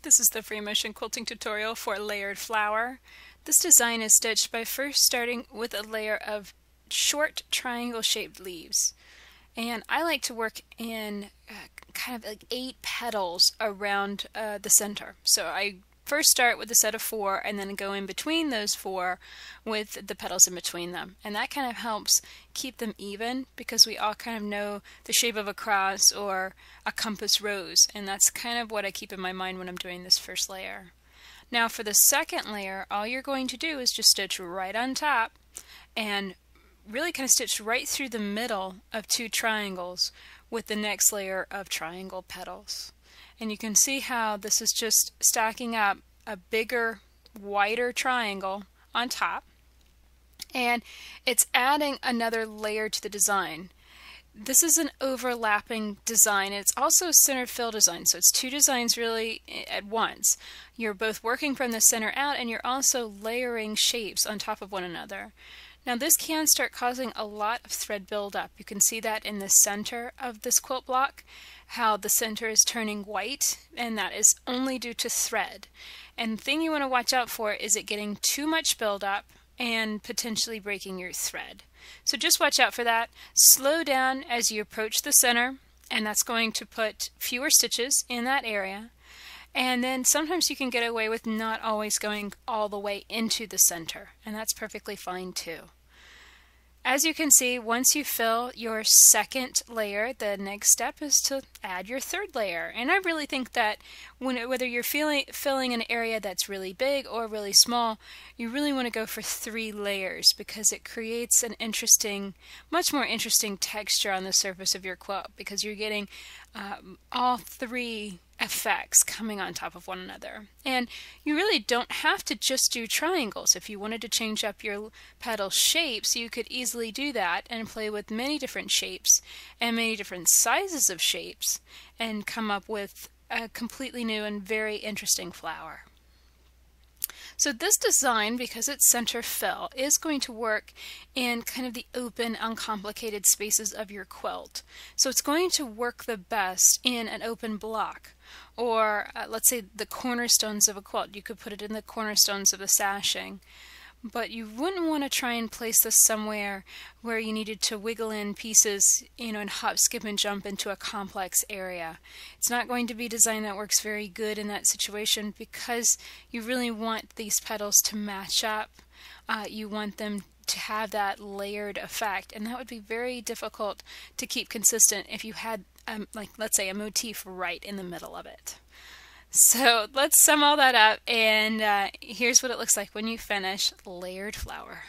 This is the free motion quilting tutorial for layered flower. This design is stitched by first starting with a layer of short triangle shaped leaves. And I like to work in kind of like 8 petals around the center. So I first start with a set of 4 and then go in between those 4 with the petals in between them. And that kind of helps keep them even because we all kind of know the shape of a cross or a compass rose, and that's kind of what I keep in my mind when I'm doing this first layer. Now for the second layer, all you're going to do is just stitch right on top and really kind of stitch right through the middle of 2 triangles with the next layer of triangle petals. And you can see how this is just stacking up a bigger, wider triangle on top, and it's adding another layer to the design. This is an overlapping design, and it's also a center fill design, so it's 2 designs really at once. You're both working from the center out, and you're also layering shapes on top of one another. Now this can start causing a lot of thread buildup. You can see that in the center of this quilt block, how the center is turning white, and that is only due to thread. And the thing you want to watch out for is it getting too much buildup and potentially breaking your thread. So just watch out for that. Slow down as you approach the center, and that's going to put fewer stitches in that area. And then sometimes you can get away with not always going all the way into the center, and that's perfectly fine too. As you can see, once you fill your second layer, the next step is to add your third layer. And I really think that whether you're filling an area that's really big or really small, you really want to go for 3 layers because it creates an interesting, much more interesting texture on the surface of your quilt because you're getting all 3 effects coming on top of one another. And you really don't have to just do triangles. If you wanted to change up your petal shapes, you could easily do that and play with many different shapes and many different sizes of shapes and come up with a completely new and very interesting flower. So this design, because it's center fill, is going to work in kind of the open, uncomplicated spaces of your quilt. So it's going to work the best in an open block, or let's say the cornerstones of a quilt. You could put it in the cornerstones of the sashing. But you wouldn't want to try and place this somewhere where you needed to wiggle in pieces, and hop, skip, and jump into a complex area. It's not going to be a design that works very good in that situation because you really want these petals to match up. You want them to have that layered effect, and that would be very difficult to keep consistent if you had, like, let's say, a motif right in the middle of it. So let's sum all that up, and here's what it looks like when you finish layered flower.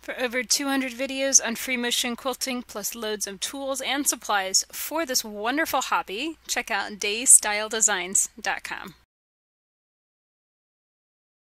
For over 200 videos on free motion quilting, plus loads of tools and supplies for this wonderful hobby, check out daystyledesigns.com.